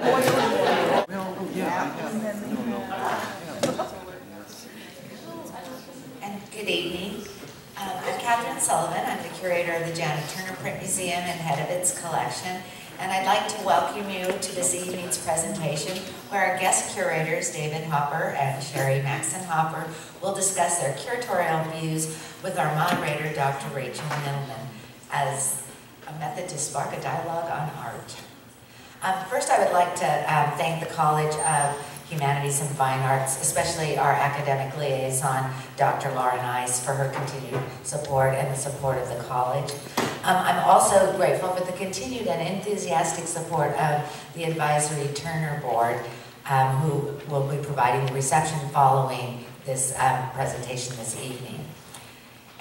And good evening. I'm Catherine Sullivan. I'm the curator of the Janet Turner Print Museum and head of its collection. And I'd like to welcome you to this evening's presentation where our guest curators, David Hopper and Shari Maxson Hopper, will discuss their curatorial views with our moderator, Dr. Rachel Middleman, as a method to spark a dialogue on art. First, I would like to thank the College of Humanities and Fine Arts, especially our academic liaison, Dr. Lauren Ice, for her continued support and the support of the college. I'm also grateful for the continued and enthusiastic support of the Advisory Turner Board, who will be providing the reception following this presentation this evening.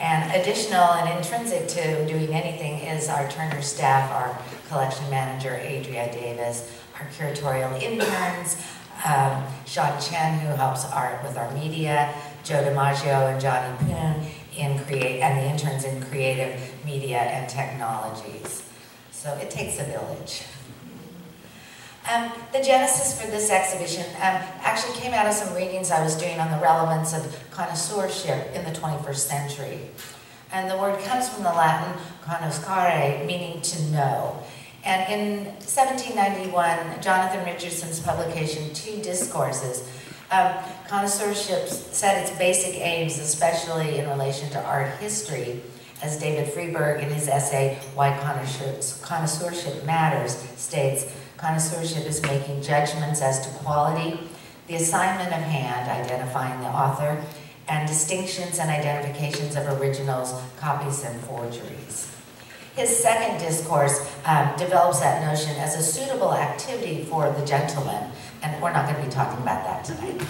And additional and intrinsic to doing anything is our Turner staff, our collection manager, Adria Davis, our curatorial interns, Sean Chen, who helps art with our media, Joe DiMaggio and Johnny Poon, and the interns in creative media and technologies. So it takes a village. The genesis for this exhibition actually came out of some readings I was doing on the relevance of connoisseurship in the 21st century. And the word comes from the Latin conoscere, meaning to know. And in 1791, Jonathan Richardson's publication, Two Discourses, connoisseurship set its basic aims, especially in relation to art history, as David Freeberg in his essay, Why Connoisseurship Matters, states, connoisseurship is making judgments as to quality, the assignment of hand, identifying the author, and distinctions and identifications of originals, copies, and forgeries. His second discourse develops that notion as a suitable activity for the gentleman, and we're not going to be talking about that tonight.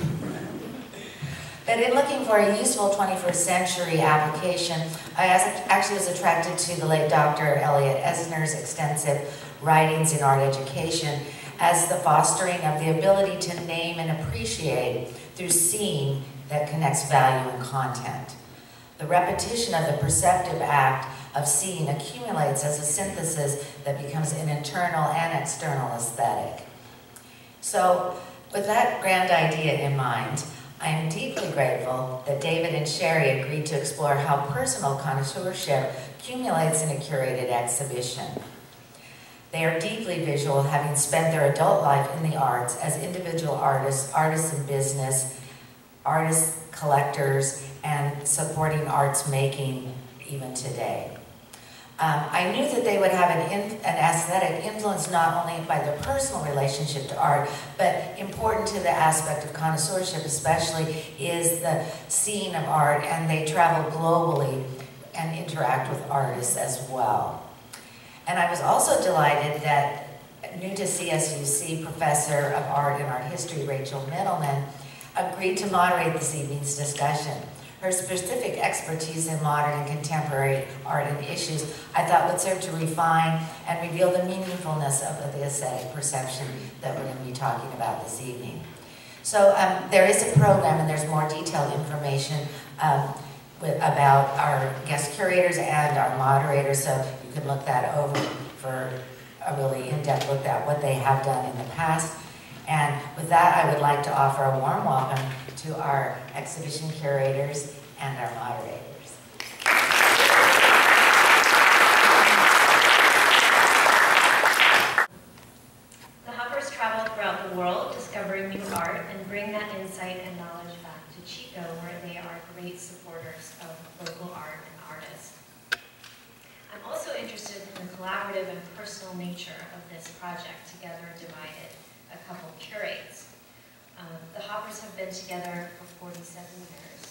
But in looking for a useful 21st century application, I actually was attracted to the late Dr. Elliot Esner's extensive writings in art education as the fostering of the ability to name and appreciate through seeing that connects value and content. The repetition of the perceptive act of seeing accumulates as a synthesis that becomes an internal and external aesthetic. So, with that grand idea in mind, I am deeply grateful that David and Shari agreed to explore how personal connoisseurship accumulates in a curated exhibition. They are deeply visual, having spent their adult life in the arts as individual artists, artists in business, artists, collectors, and supporting arts making even today. I knew that they would have an aesthetic influence not only by their personal relationship to art, but important to the aspect of connoisseurship especially is the seeing of art, and they travel globally and interact with artists as well. And I was also delighted that new to CSUC professor of art and art history, Rachel Middleman, agreed to moderate this evening's discussion. Her specific expertise in modern and contemporary art and issues, I thought would serve to refine and reveal the meaningfulness of the aesthetic perception that we're going to be talking about this evening. So there is a program and there's more detailed information about our guest curators and our moderators, so you can look that over for a really in-depth look at what they have done in the past. And with that, I would like to offer a warm welcome to our exhibition curators and our moderators. The Hoppers travel throughout the world, discovering new art, and bring that insight and knowledge back to Chico, where they are great supporters of local art and artists. I'm also interested in the collaborative and personal nature of this project, Together Divided, a couple curates. The Hoppers have been together for 47 years.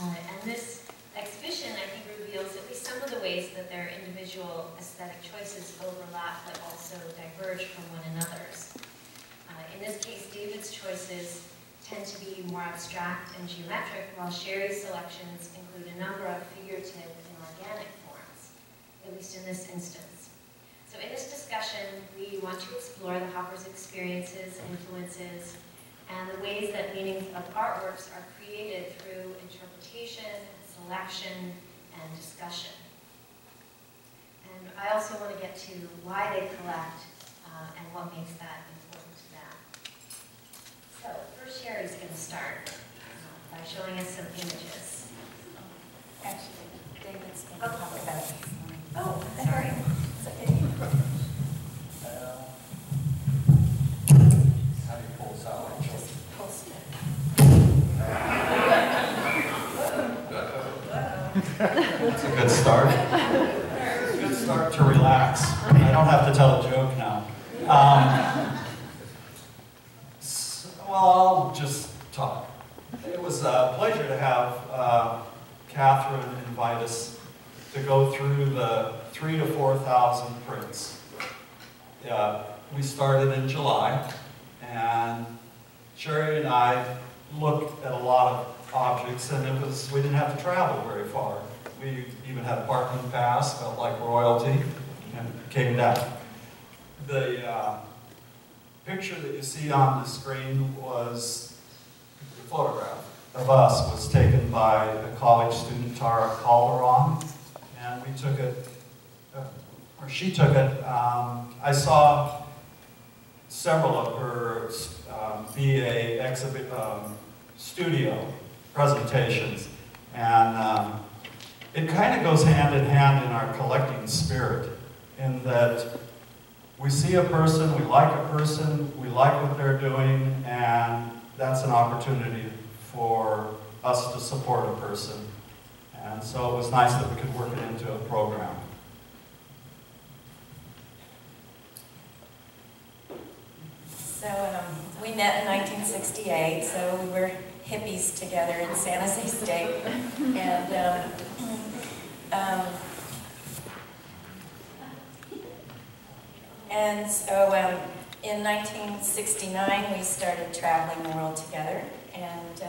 And this exhibition, I think, reveals at least some of the ways that their individual aesthetic choices overlap but also diverge from one another's. In this case, David's choices tend to be more abstract and geometric, while Shari's selections include a number of figurative and organic forms, at least in this instance. So in this discussion, we want to explore the Hoppers' experiences, influences, and the ways that meanings of artworks are created through interpretation, selection, and discussion. And I also want to get to why they collect, and what makes that important to them. So first, Shari's going to start by showing us some images. Actually, David's going to talk about it. Oh, sorry. It's okay. How do you pull this out? Just post it. That's a good start. It's a good start to relax. I don't have to tell a joke now. Well, I'll just talk. It was a pleasure to have Catherine invite us to go through the 3,000 to 4,000 prints. We started in July, and Shari and I looked at a lot of objects, and we didn't have to travel very far. We even had a parking pass, felt like royalty, and came down. The picture that you see on the screen was the photograph of us, was taken by a college student, Tara Calderon, and we took it, or she took it. I saw several of her BA studio presentations, and it kind of goes hand in hand in our collecting spirit, in that we see a person, we like what they're doing, and that's an opportunity for us to support a person. And so it was nice that we could work it into a program. So we met in 1968, so we were hippies together in San Jose State. And so in 1969, we started traveling the world together, and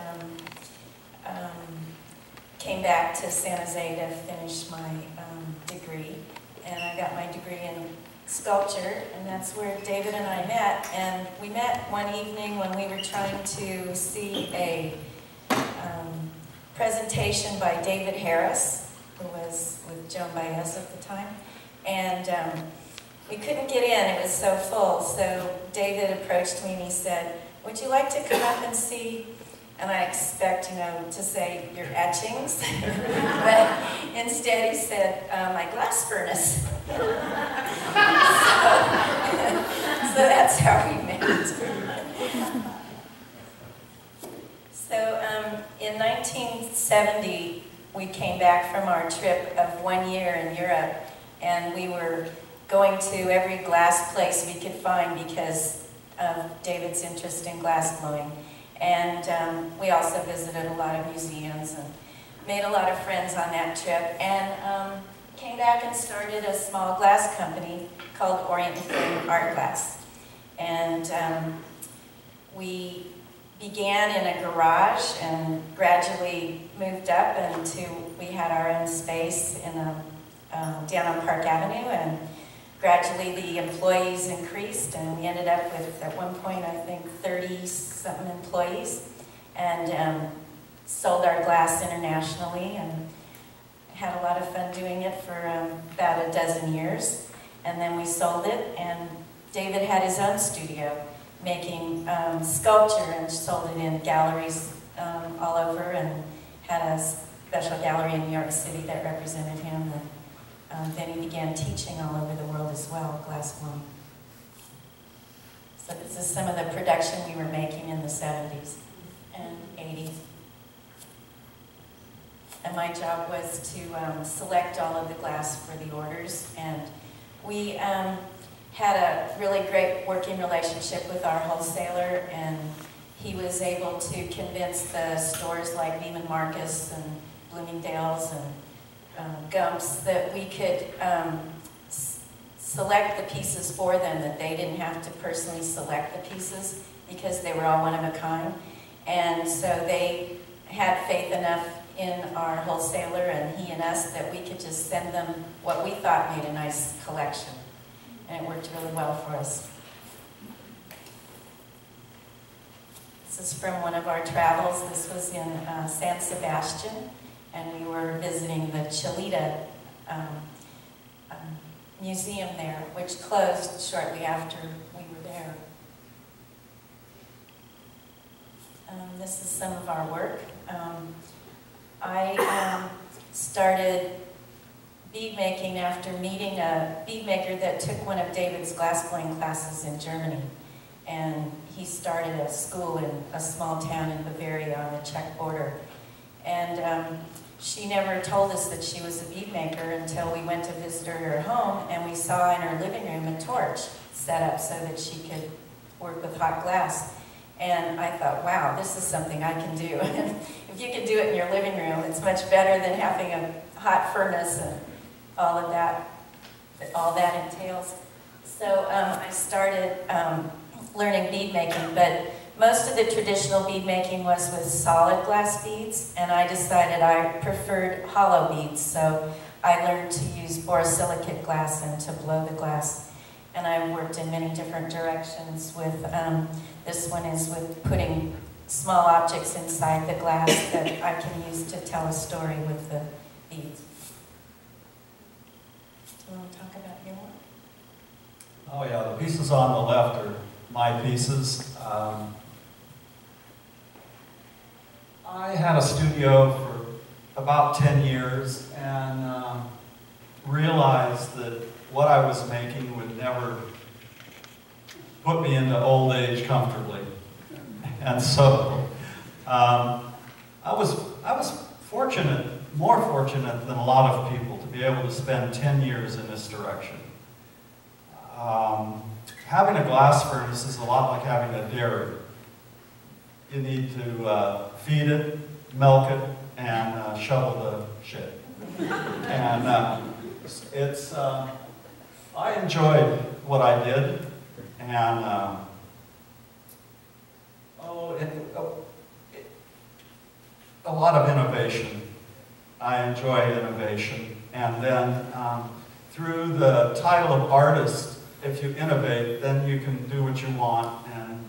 came back to San Jose to finish my degree. And I got my degree in sculpture, and that's where David and I met. And we met one evening when we were trying to see a presentation by David Harris, who was with Joan Baez at the time. And we couldn't get in, it was so full. So David approached me and he said, "Would you like to come up and see?" And I expect, to say, "Your etchings." But instead he said, "My glass furnace." So that's how we met. So in 1970, we came back from our trip of 1 year in Europe, and we were going to every glass place we could find because of David's interest in glass blowing. And we also visited a lot of museums and made a lot of friends on that trip, and came back and started a small glass company called Orient and Flame Art Glass. And we began in a garage and gradually moved up until we had our own space in down on Park Avenue, and gradually the employees increased, and we ended up with, at one point, I think 30-something employees, and sold our glass internationally, and had a lot of fun doing it for about a dozen years. And then we sold it, and David had his own studio making sculpture, and sold it in galleries all over, and had a special gallery in New York City that represented him. And then he began teaching all over the world as well, glass blowing. So this is some of the production we were making in the 70s and 80s. And my job was to select all of the glass for the orders. And we had a really great working relationship with our wholesaler, and he was able to convince the stores like Neiman Marcus and Bloomingdale's and Gumps that we could select the pieces for them, that they didn't have to personally select the pieces because they were all one of a kind. And so they had faith enough in our wholesaler and he and us that we could just send them what we thought made a nice collection. And it worked really well for us. This is from one of our travels. This was in San Sebastian, and we were visiting the Chilita museum there, which closed shortly after we were there. This is some of our work. I started bead making after meeting a bead maker that took one of David's glassblowing classes in Germany. And he started a school in a small town in Bavaria on the Czech border. And she never told us that she was a bead maker until we went to visit her at home, and we saw in her living room a torch set up so that she could work with hot glass. And I thought, wow, this is something I can do. If you can do it in your living room, it's much better than having a hot furnace and all of that entails. So I started learning bead making, but most of the traditional bead making was with solid glass beads, and I decided I preferred hollow beads, so I learned to use borosilicate glass and to blow the glass. And I worked in many different directions with, this one is with putting small objects inside the glass that I can use to tell a story with the beads. Do you want to talk about your one? Oh yeah, the pieces on the left are my pieces. I had a studio for about 10 years and realized that what I was making would never put me into old age comfortably. And so I was fortunate, more fortunate than a lot of people, to be able to spend 10 years in this direction. Having a glass furnace is a lot like having a dairy. You need to feed it, milk it, and shovel the shit. And I enjoyed what I did, and a lot of innovation. I enjoy innovation, and then through the title of artist, if you innovate, then you can do what you want and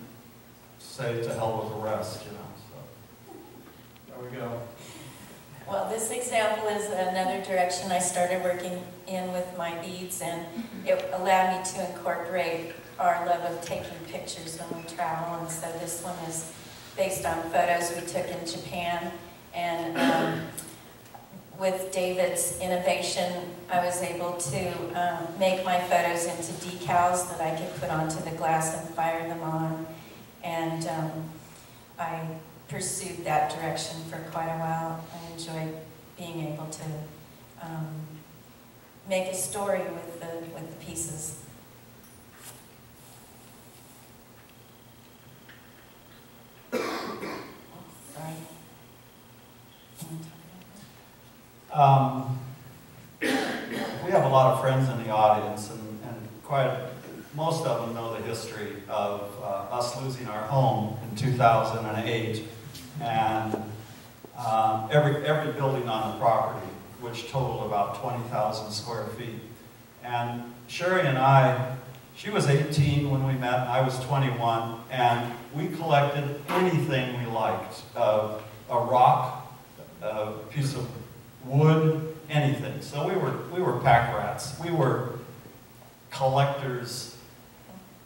say to hell with the rest, you know. So there we go. Well, this example is another direction I started working in with my beads, and it allowed me to incorporate our love of taking pictures when we travel. And so this one is based on photos we took in Japan, and with David's innovation, I was able to make my photos into decals that I could put onto the glass and fire them on. And I pursued that direction for quite a while. I enjoyed being able to make a story with the pieces. Sorry. We have a lot of friends in the audience, and most of them know the history of us losing our home in 2008, and every building on the property, which totaled about 20,000 square feet. And Shari and I, she was 18 when we met, and I was 21, and we collected anything we liked, a rock, a piece of wood, anything. So we were pack rats. We were collectors,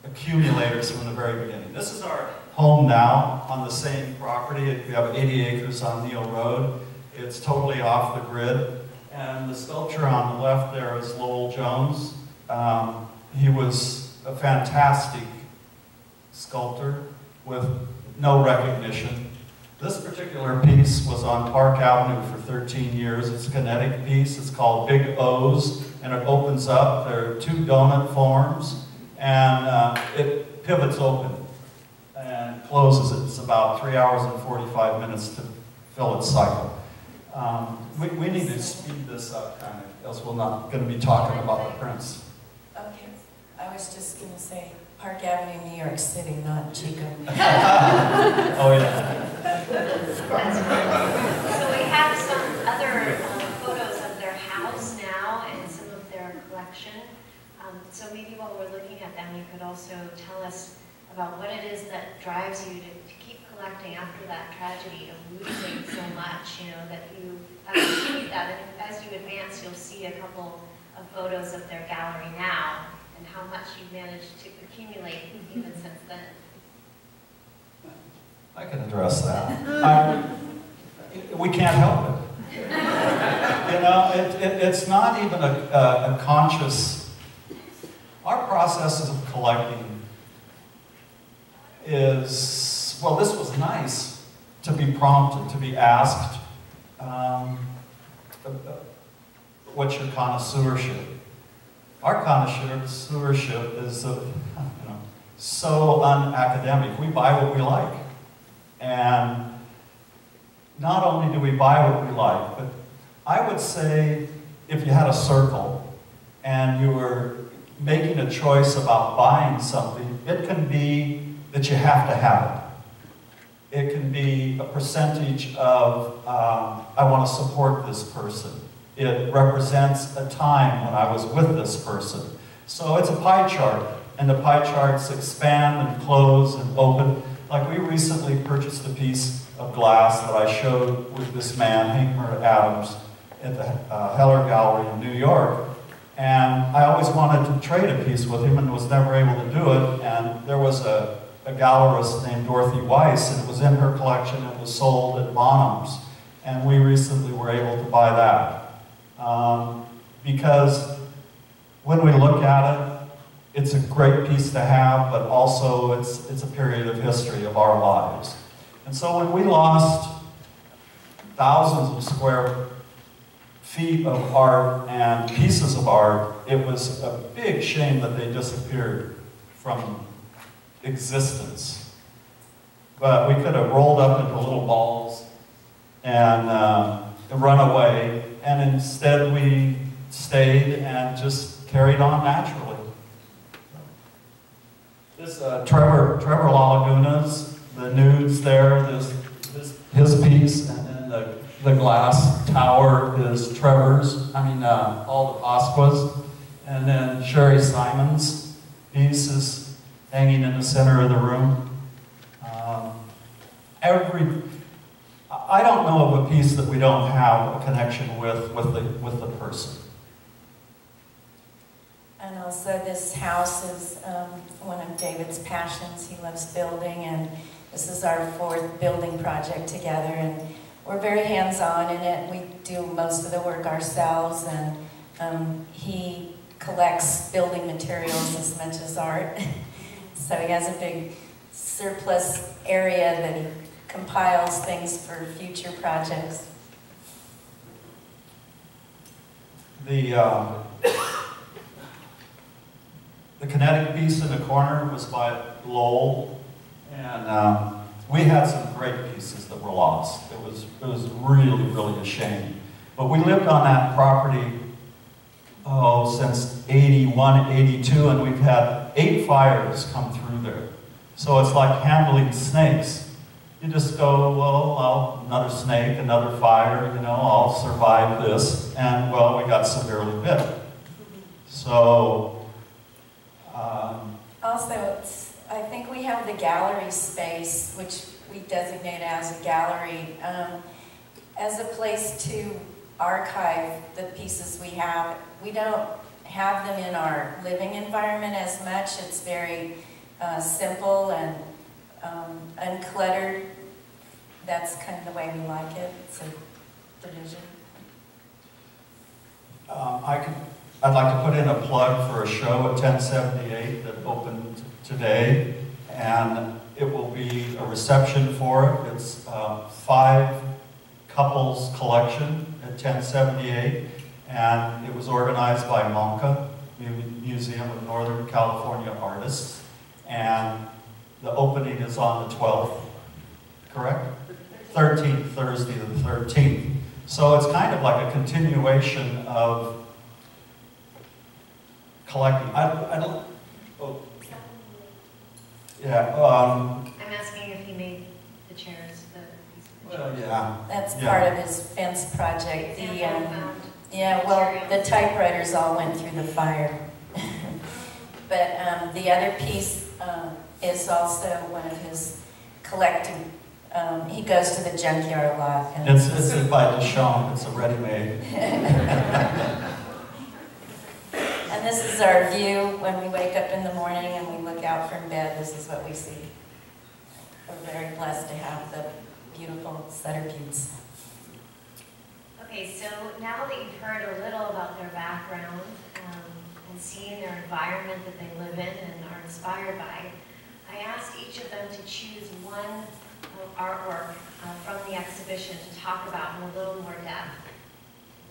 accumulators from the very beginning. This is our home now on the same property. We have 80 acres on Neal Road. It's totally off the grid. And the sculpture on the left there is Lowell Jones. He was a fantastic sculptor with no recognition. This particular piece was on Park Avenue for 13 years. It's a kinetic piece. It's called Big O's, and it opens up. There are 2 donut forms, and it pivots open and closes it. It's about 3 hours and 45 minutes to fill its cycle. We need to speed this up, kind of, else we're not going to be talking about the prints. Okay. I was just going to say Park Avenue, New York City, not Chico. Oh, yeah. So we have some other photos of their house now and some of their collection. So maybe while we're looking at them, you could also tell us about what it is that drives you to keep collecting after that tragedy of losing so much, you know, that you continue that. And as you advance, you'll see a couple of photos of their gallery now and how much you've managed to accumulate even since then. I can address that. We can't help it. You know, it's not even a conscious, our process of collecting is, well, this was nice to be prompted, to be asked, what's your connoisseurship? Our connoisseurship is so unacademic. We buy what we like. And not only do we buy what we like, but I would say if you had a circle and you were making a choice about buying something, it can be that you have to have it. It can be a percentage of, I want to support this person. It represents a time when I was with this person. So it's a pie chart, and the pie charts expand and close and open. Like we recently purchased a piece of glass that I showed with this man, Hamer Adams, at the Heller Gallery in New York. And I always wanted to trade a piece with him and was never able to do it. And there was a gallerist named Dorothy Weiss, and it was in her collection. It was sold at Bonham's. And we recently were able to buy that. Because when we look at it, it's a great piece to have, but also it's a period of history of our lives. And so when we lost thousands of square feet of art and pieces of art, it was a big shame that they disappeared from existence. But we could have rolled up into little balls and run away, and instead we stayed and just carried on naturally. This Trevor Lagunas, the nudes there, his piece, and then the glass tower is Trevor's, all the Pasquas. And then Shari Simon's piece is hanging in the center of the room. I don't know of a piece that we don't have a connection with the person. And also this house is one of David's passions. He loves building, and this is our 4th building project together, and we're very hands-on in it. We do most of the work ourselves, and he collects building materials as much as art. So he has a big surplus area that he compiles things for future projects. The kinetic piece in the corner was by Lowell, and we had some great pieces that were lost. It was really, really a shame. But we lived on that property, since 81, 82, and we've had 8 fires come through there. So it's like handling snakes. You just go, well, another snake, another fire, I'll survive this. And, well, we got severely bit. So, also, I think we have the gallery space, which we designate as a gallery, as a place to archive the pieces we have. We don't have them in our living environment as much. It's very simple and uncluttered. That's kind of the way we like it. It's a tradition. I'd like to put in a plug for a show at 1078 that opened today, and it will be a reception for it. It's 5 couples collection at 1078, and it was organized by MONCA, Museum of Northern California Artists, and the opening is on the 12th, correct? 13th, Thursday the 13th. So it's kind of like a continuation of collecting. I don't. Oh. Yeah. I'm asking if he made the chairs the piece of the Well, yeah. That's part of his fence project. The typewriters all went through the fire. But the other piece is also one of his collecting. He goes to the junkyard a lot. It's by Deschamps. It's a ready-made. And this is our view when we wake up in the morning and we look out from bed. This is what we see. We're very blessed to have the beautiful Sutter Buttes. Okay, so now that you've heard a little about their background and seen their environment that they live in and are inspired by, I asked each of them to choose one artwork from the exhibition to talk about in a little more depth.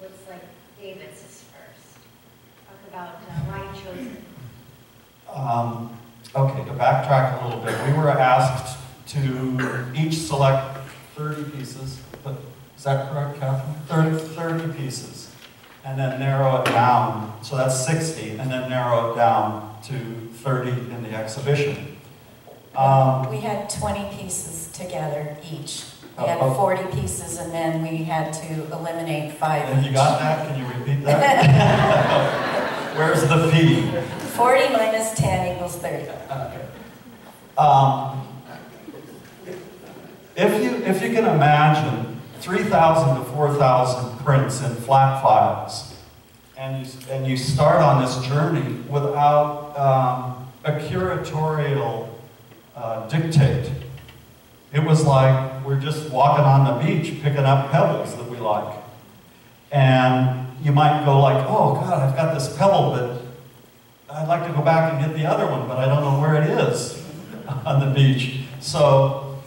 Looks like David's is first. Talk about why you chose it. Okay, to backtrack a little bit, we were asked to each select 30 pieces. Is that correct, Catherine? 30 pieces. And then narrow it down. So that's 60, and then narrow it down to 30 in the exhibition. We had 20 pieces together each. We had 40 pieces, and then we had to eliminate 5 And each. you got that? Can you repeat that? Where's the P? 40 minus 10 equals 30. Okay. If you can imagine 3,000 to 4,000 prints in flat files, and you start on this journey without a curatorial dictate. It was like we're just walking on the beach picking up pebbles that we like. And you might go like, oh God, I've got this pebble, but I'd like to go back and get the other one, but I don't know where it is on the beach. So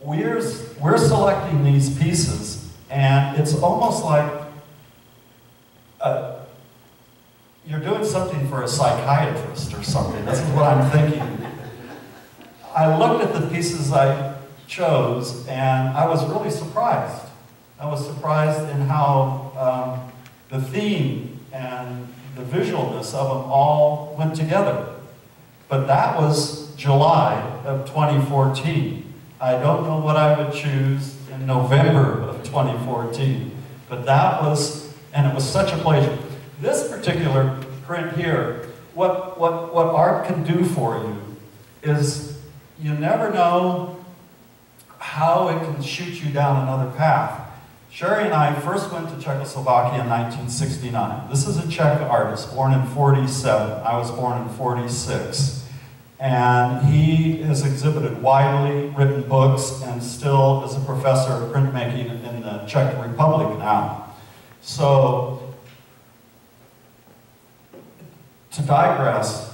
we're selecting these pieces, and it's almost like you're doing something for a psychiatrist or something. This is what I'm thinking. I looked at the pieces I chose, and I was really surprised. I was surprised in how the theme and the visualness of them all went together. But that was July of 2014. I don't know what I would choose in November of 2014. But that was, and it was such a pleasure. This particular print here, what art can do for you is you never know how it can shoot you down another path. Shari and I first went to Czechoslovakia in 1969. This is a Czech artist, born in 47. I was born in 46. And he has exhibited widely, written books, and still is a professor of printmaking in the Czech Republic now. So, to digress,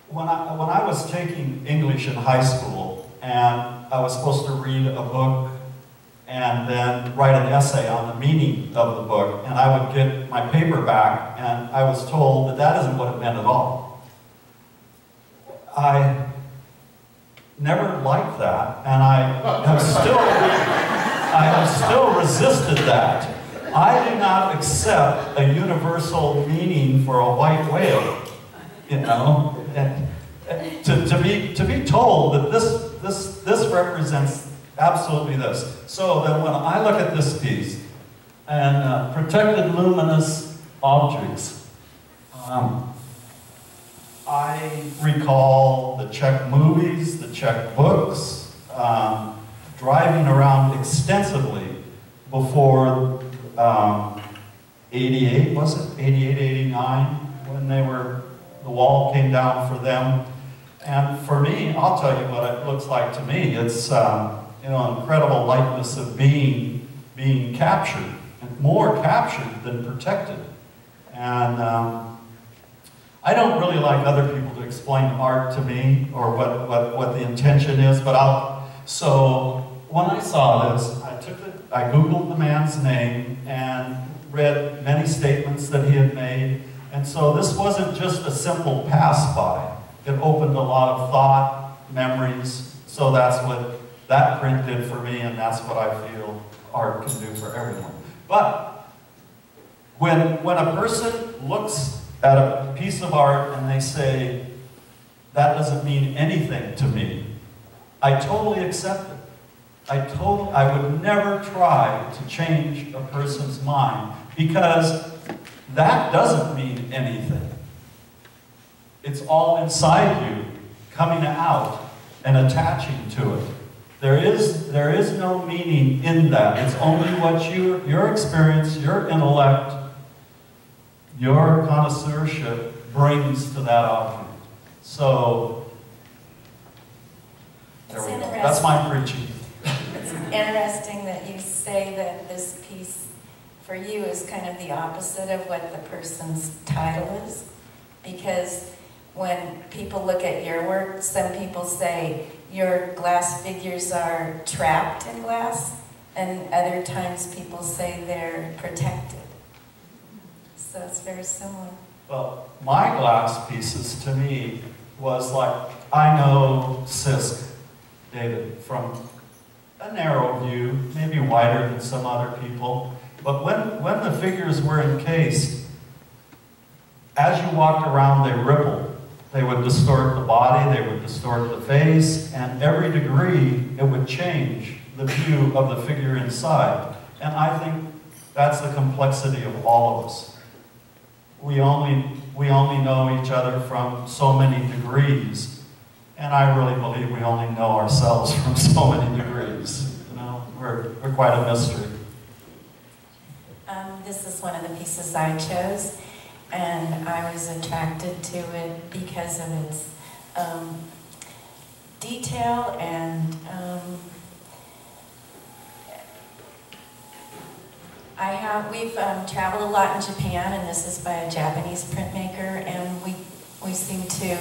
when I was taking English in high school, and I was supposed to read a book and then write an essay on the meaning of the book, and I would get my paper back, and I was told that that isn't what it meant at all. I never liked that, and I have still resisted that. I do not accept a universal meaning for a white whale, you know. And to be told that this represents absolutely this. So that when I look at this piece and protected luminous objects, I recall the Czech movies, the Czech books, driving around extensively before 88, was it? 88, 89, when the wall came down for them. And for me, I'll tell you what it looks like to me. It's incredible likeness of being captured, and more captured than protected. And I don't really like other people to explain art to me or what the intention is, so when I saw this, I Googled the man's name and read many statements that he had made. And so this wasn't just a simple pass-by. It opened a lot of thought, memories. So that's what that print did for me, and that's what I feel art can do for everyone. But when a person looks at a piece of art and they say, that doesn't mean anything to me, I totally accept it. I would never try to change a person's mind, because that doesn't mean anything. It's all inside you, coming out and attaching to it. There is no meaning in that. It's only what your experience, your intellect, your connoisseurship brings to that object. So, there we go. That's my preaching. It's interesting that you say that this piece for you is kind of the opposite of what the person's title is, because when people look at your work, some people say your glass figures are trapped in glass, and other times people say they're protected. So it's very similar. Well, my glass pieces to me was like, I know Sisk, David, from a narrow view, maybe wider than some other people. But when the figures were encased, as you walked around, they rippled. They would distort the body, they would distort the face, and every degree it would change the view of the figure inside. And I think that's the complexity of all of us. We only know each other from so many degrees, and I really believe we only know ourselves from so many degrees. You know, we're quite a mystery. This is one of the pieces I chose, and I was attracted to it because of its detail and we've traveled a lot in Japan, and this is by a Japanese printmaker, and we seem to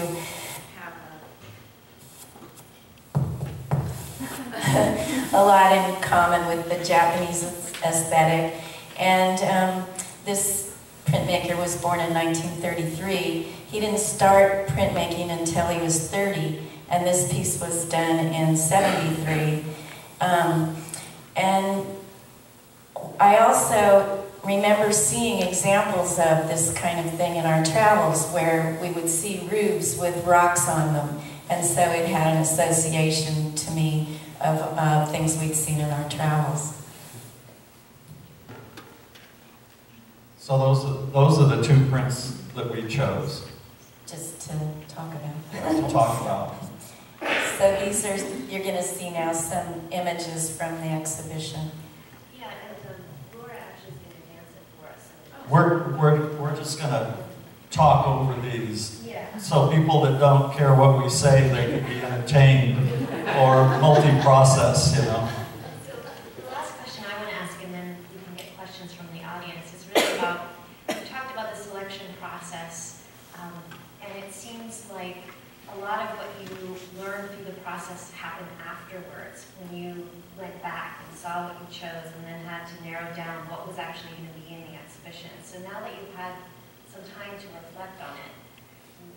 have a lot in common with the Japanese aesthetic. And this printmaker was born in 1933. He didn't start printmaking until he was 30, and this piece was done in 73. And I also remember seeing examples of this kind of thing in our travels, where we would see roofs with rocks on them, and so it had an association to me of things we'd seen in our travels. So those are the two prints that we chose. Just to talk about. To talk about. So these are, you're going to see now some images from the exhibition. Yeah, and Laura actually is going to dance it for us. We're just going to talk over these. Yeah. So people that don't care what we say, they can be entertained or multi-process, you know. So the last question I want to ask, and then we can get questions from the audience, is really about, you talked about the selection process, and it seems like a lot of what you learned through the process happened afterwards, when you went back and saw what you chose and then had to narrow down what was actually going to be in the exhibition. So now that you've had some time to reflect on it,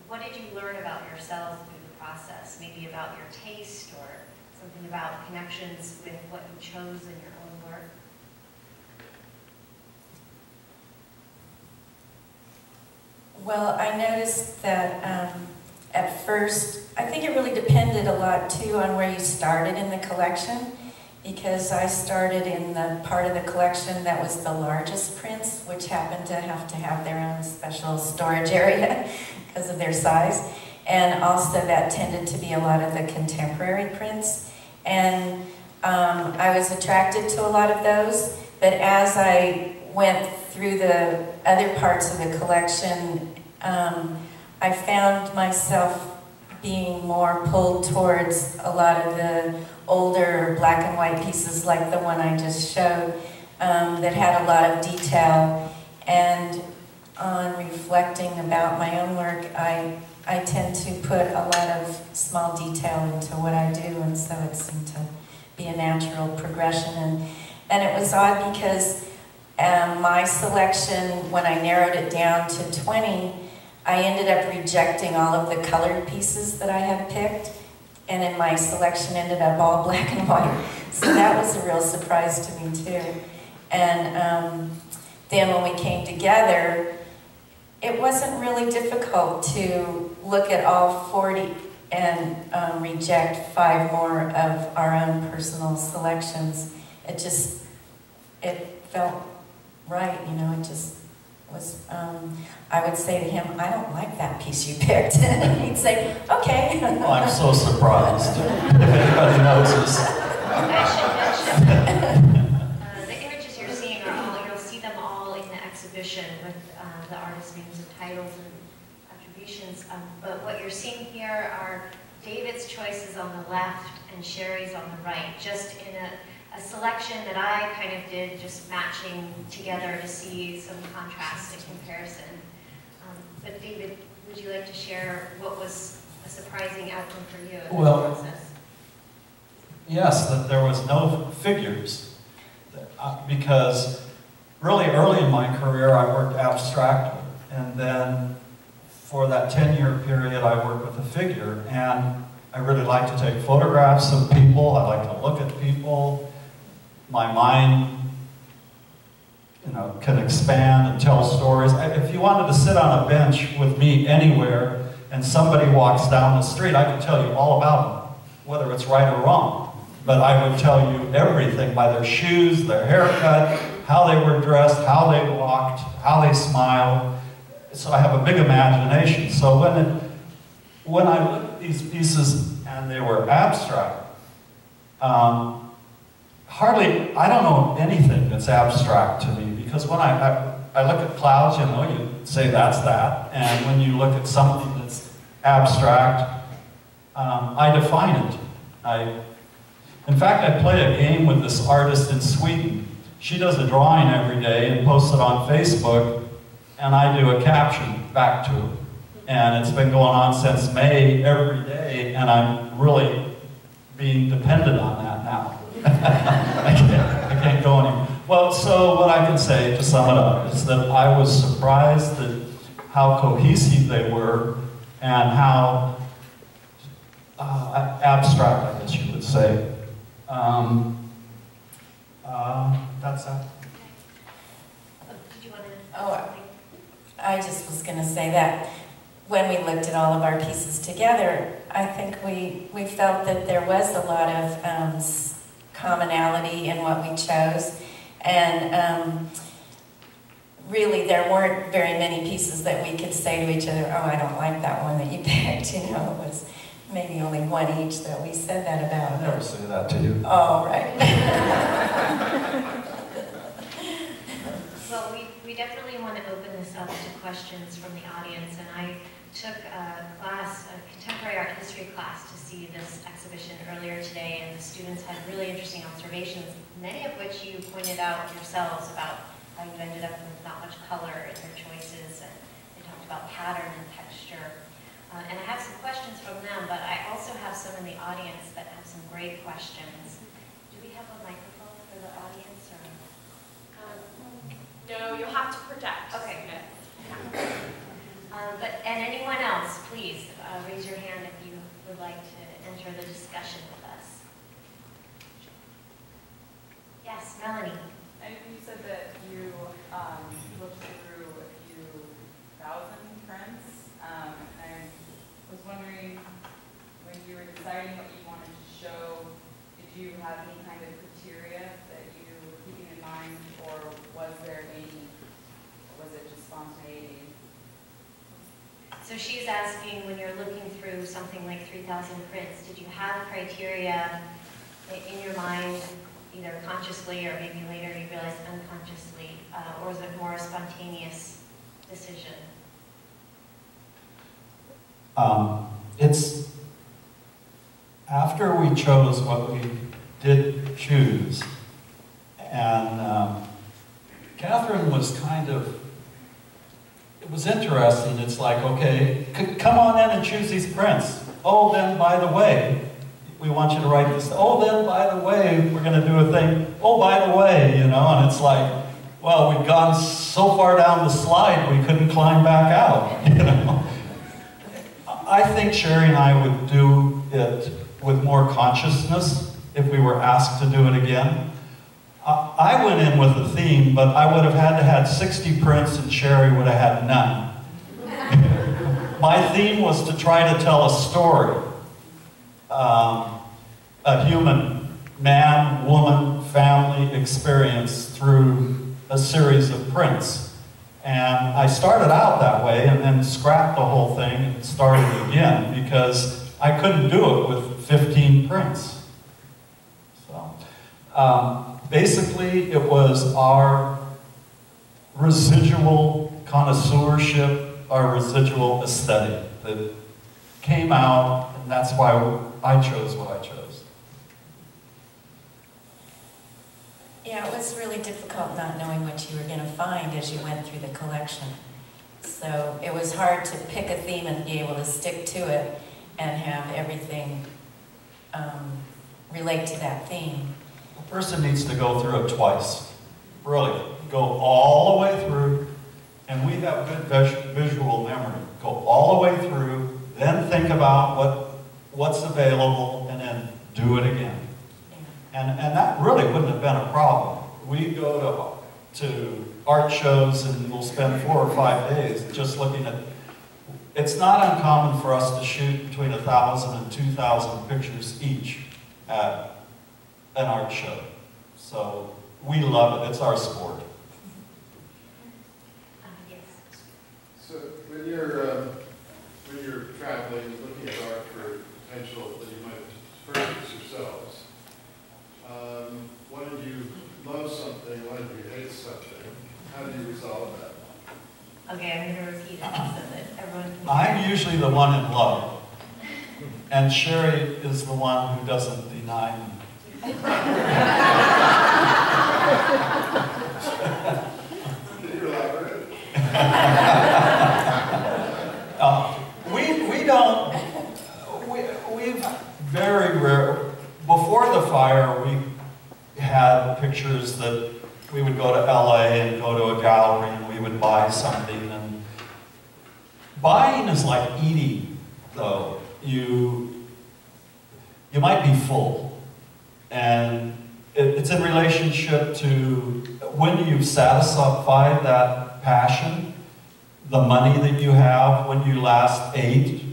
what did you learn about yourself through the process? Maybe about your taste, or something about connections with what you chose in your own work? Well, I noticed that at first, I think it really depended a lot too on where you started in the collection, because I started in the part of the collection that was the largest prints, which happened to have their own special storage area because of their size. And also that tended to be a lot of the contemporary prints. And I was attracted to a lot of those, but as I went through the other parts of the collection, I found myself being more pulled towards a lot of the older black and white pieces like the one I just showed, that had a lot of detail. And on reflecting about my own work, I tend to put a lot of small detail into what I do, and so it seemed to be a natural progression. And it was odd because my selection, when I narrowed it down to 20, I ended up rejecting all of the colored pieces that I had picked, and in my selection ended up all black and white. So that was a real surprise to me too. And then when we came together, it wasn't really difficult to look at all 40 and reject 5 more of our own personal selections. It felt right, you know, it just was, I would say to him, I don't like that piece you picked. And he'd say, okay. Well, I'm so surprised if anybody notices. I should mention, the images you're seeing are all, you'll see them all in the exhibition. tradition with the artist names and titles and attributions, but what you're seeing here are David's choices on the left and Shari's on the right, just in a selection that I kind of did, just matching together to see some contrast and comparison. But David, would you like to share what was a surprising outcome for you in this process? Yes, that there was no figures, because really early in my career I worked abstractly, and then for that 10-year period I worked with a figure, and I really like to take photographs of people, I like to look at people. My mind, you know, can expand and tell stories. If you wanted to sit on a bench with me anywhere and somebody walks down the street, I could tell you all about them, whether it's right or wrong. But I would tell you everything by their shoes, their haircut, how they were dressed, how they walked, how they smiled. So I have a big imagination. So when I looked at these pieces and they were abstract, hardly, I don't know anything that's abstract to me, because when I look at clouds, you know, you say that's that, and when you look at something that's abstract, I define it. In fact, I play a game with this artist in Sweden. She does a drawing every day and posts it on Facebook, and I do a caption back to her. And it's been going on since May every day, and I'm really being dependent on that now. I can't go anymore. Well, so what I can say, to sum it up, is that I was surprised at how cohesive they were and how abstract, I guess you would say. That's that. Did you want to? Oh, I just was going to say that when we looked at all of our pieces together, I think we felt that there was a lot of commonality in what we chose, and really there weren't very many pieces that we could say to each other, oh, I don't like that one that you picked, you know. It was maybe only one each that we said that about. I never say that to you. Oh, right. Well, we definitely want to open this up to questions from the audience, and I took a class, a contemporary art history class, to see this exhibition earlier today, and the students had really interesting observations, many of which you pointed out yourselves about how you ended up with not much color in your choices, and they talked about pattern and texture. And I have some questions from them, but I also have some in the audience that have some great questions. Do we have a microphone for the audience? Or? No, you'll have to project. Okay, good. And anyone else, please raise your hand if you would like to enter the discussion with us. Yes, Melanie. And you said that you looked through a few thousand prints. I was wondering, when you were deciding what you wanted to show, did you have any kind of criteria that you were keeping in mind, or was it just spontaneity? So she's asking, when you're looking through something like 3,000 prints, did you have criteria in your mind, either consciously or maybe later you realized unconsciously, or was it more a spontaneous decision? It's after we chose what we did choose, and Catherine was kind of, it was interesting. It's like, okay, come on in and choose these prints. Oh, then by the way, we want you to write this. Oh, then by the way, we're going to do a thing. Oh, by the way, you know, and it's like, well, we'd gone so far down the slide we couldn't climb back out, you know. I think Shari and I would do it with more consciousness if we were asked to do it again. I went in with a theme, but I would have had to have 60 prints and Shari would have had none. My theme was to try to tell a story. A human man, woman, family experience through a series of prints. And I started out that way and then scrapped the whole thing and started again because I couldn't do it with 15 prints. So basically it was residual connoisseurship or residual aesthetic that came out, and that's why I chose what I chose. Yeah, it was really difficult not knowing what you were going to find as you went through the collection. So it was hard to pick a theme and be able to stick to it and have everything relate to that theme. A person needs to go through it twice. Really. Go all the way through, and we have good visual memory. Go all the way through, then think about what's available, and then do it again. Yeah. And that really wouldn't have been a problem. We go to art shows and we'll spend 4 or 5 days just looking at. It's not uncommon for us to shoot between 1,000 and 2,000 pictures each at an art show. So we love it. It's our sport. Yes. So when you're traveling, looking at art for potential that you might purchase yourselves, when you love something, when you hate something, how do you resolve that? Okay, I'm going to repeat it so that everyone can. I'm usually the one in love, and Shari is the one who doesn't deny me. Can you elaborate? We've very rare, before the fire, we had pictures that we would go to LA and go to a gallery and we would buy something. And buying is like eating, though. You might be full. And it's in relationship to when you've satisfied that passion, the money that you have, when you last ate,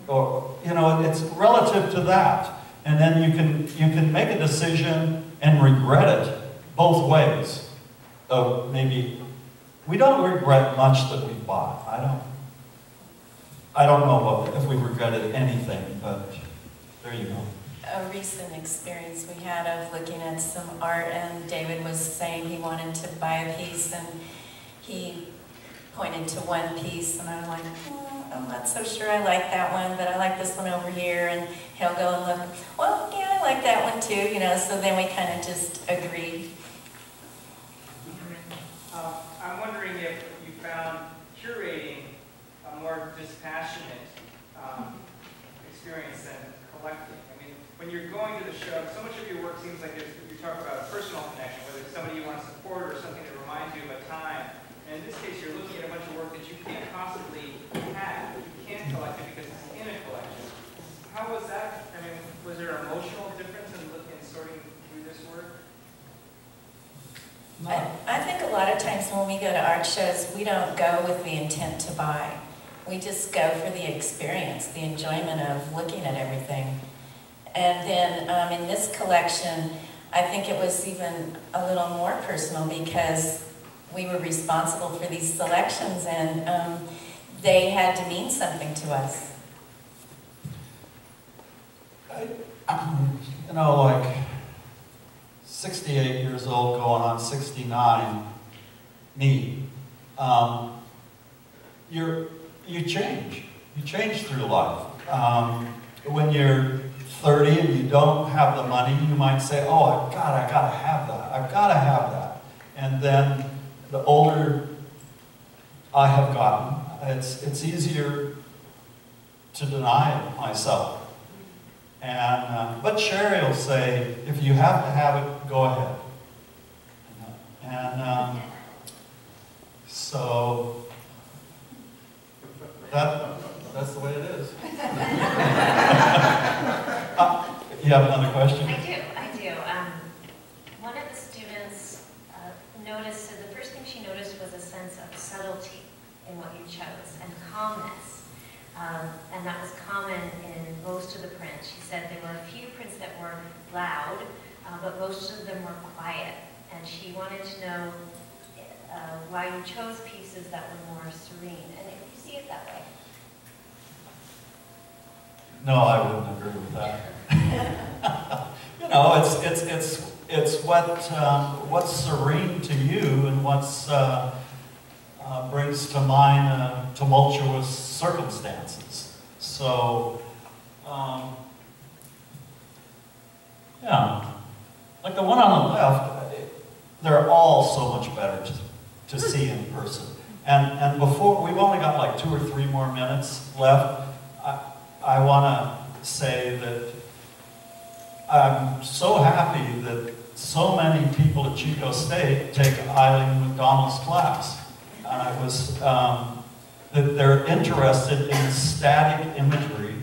or, you know, it's relative to that. And then you can make a decision and regret it both ways. Maybe we don't regret much that we bought. I don't know if we regretted anything, but there you go. A recent experience we had of looking at some art, and David was saying he wanted to buy a piece, and he pointed to one piece, and I'm like, I'm not so sure I like that one, but I like this one over here, and he'll go and look, well, yeah, I like that one too, you know, so then we kind of just agreed. I'm wondering if you found curating a more dispassionate experience than collecting. I mean, when you're going to the show, so much of your work seems like you talk about a personal connection, whether it's somebody you want to support or something that reminds you of a time. And in this case, you're looking at a bunch of work that you can't possibly have, but you can't collect it because it's in a collection. How was that? I mean, was there an emotional difference in sorting through this work? I think a lot of times when we go to art shows, we don't go with the intent to buy. We just go for the experience, the enjoyment of looking at everything. And then in this collection, I think it was even a little more personal because we were responsible for these selections, and they had to mean something to us. You know, like 68 years old, going on 69, me, you change. You change through life. When you're 30 and you don't have the money, you might say, oh, I gotta have that. I've gotta have that. And then the older I have gotten, it's easier to deny myself. And but Shari will say, if you have to have it, go ahead. And so that's the way it is. You have another question? I do. One of the students noticed, so the first thing she noticed was a sense of subtlety in what you chose and calmness. And that was common in most of the prints. She said there were a few prints that were loud, but most of them were quiet. And she wanted to know why you chose pieces that were more serene. And if you see it that way. No, I wouldn't agree with that. You know, it's what's serene to you and what's brings to mind tumultuous circumstances. So, yeah, like the one on the left, they're all so much better to see in person. And before, we've only got like 2 or 3 more minutes left. I want to say that I'm so happy that so many people at Chico State take Eileen McDonald's class. That they're interested in static imagery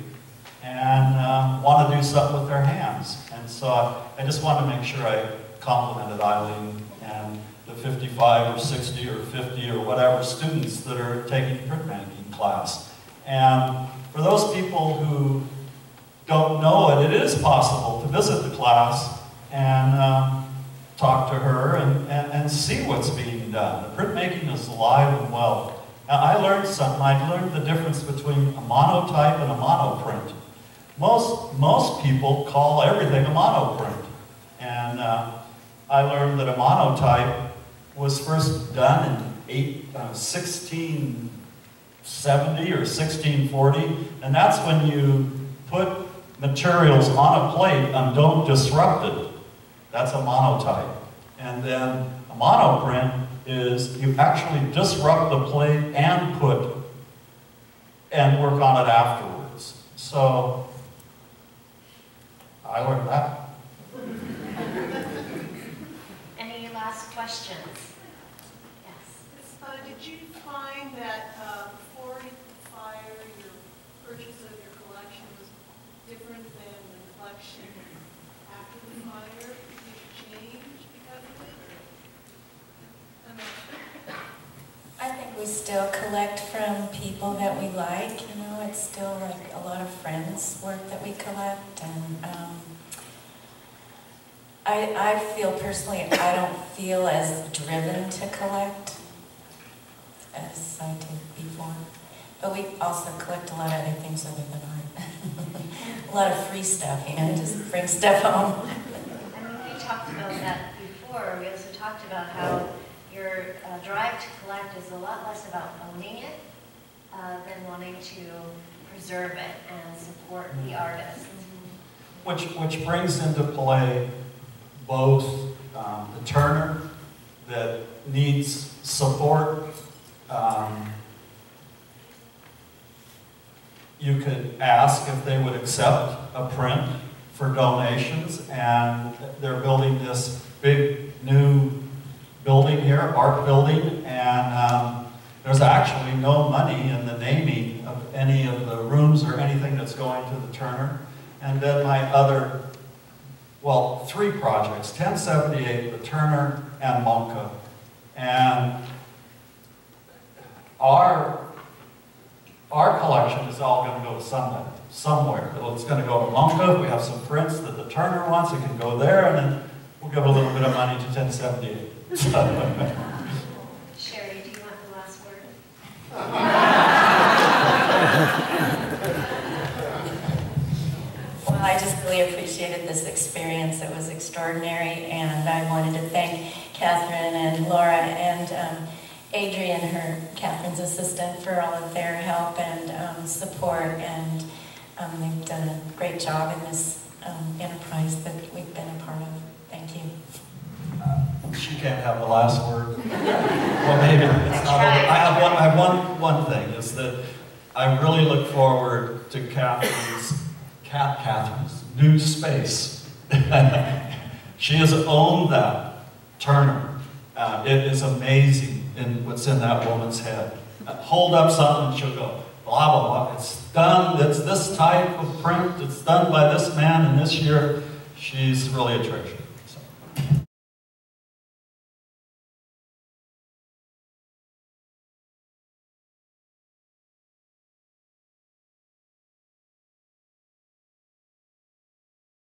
and want to do something with their hands. And so I just want to make sure I complimented Eileen and the 55 or 60 or 50 or whatever students that are taking printmaking class. And for those people who don't know it, it is possible to visit the class and talk to her and see what's being done. The printmaking is alive and well. Now, I learned something. I learned the difference between a monotype and a monoprint. Most people call everything a monoprint. And I learned that a monotype was first done in 1670 or 1640, and that's when you put materials on a plate and don't disrupt it. That's a monotype. And then a monoprint is you actually disrupt the plate and work on it afterwards. So I learned that. Any last questions? Yes. Did you find that before the fire, your purchase of your collection was different than the collection after the fire? Did you change because of it? I think we still collect from people that we like, you know, it's still like a lot of friends' work that we collect, and I feel personally, I don't feel as driven to collect as I did before. But we also collect a lot of other things other than art. A lot of free stuff, you know, just bring stuff home. I mean, we talked about that before. We also talked about how your drive to collect is a lot less about owning it than wanting to preserve it and support the artist. Which brings into play both the Turner that needs support. You could ask if they would accept a print for donations, and they're building this big new building here, art building, and there's actually no money in the naming of any of the rooms or anything that's going to the Turner. And then my other, well, 3 projects, 1078, the Turner, and Monca. And our collection is all going to go to somewhere. It's going to go to Monca. We have some prints that the Turner wants. It can go there, and then we'll give a little bit of money to 1078. Shari, do you want the last word? Well, I just really appreciated this experience. It was extraordinary, and I wanted to thank Catherine and Laura and Adrian, Catherine's assistant, for all of their help and support, and they've done a great job in this enterprise that we've been a part of. Thank you. She can't have the last word. Well, maybe it's not. I have one thing, is that I really look forward to Catherine's new space. She has owned that Turner. It is amazing in what's in that woman's head. Hold up something and she'll go, blah, blah, blah. It's done, it's this type of print, it's done by this man in this year. She's really a treasure.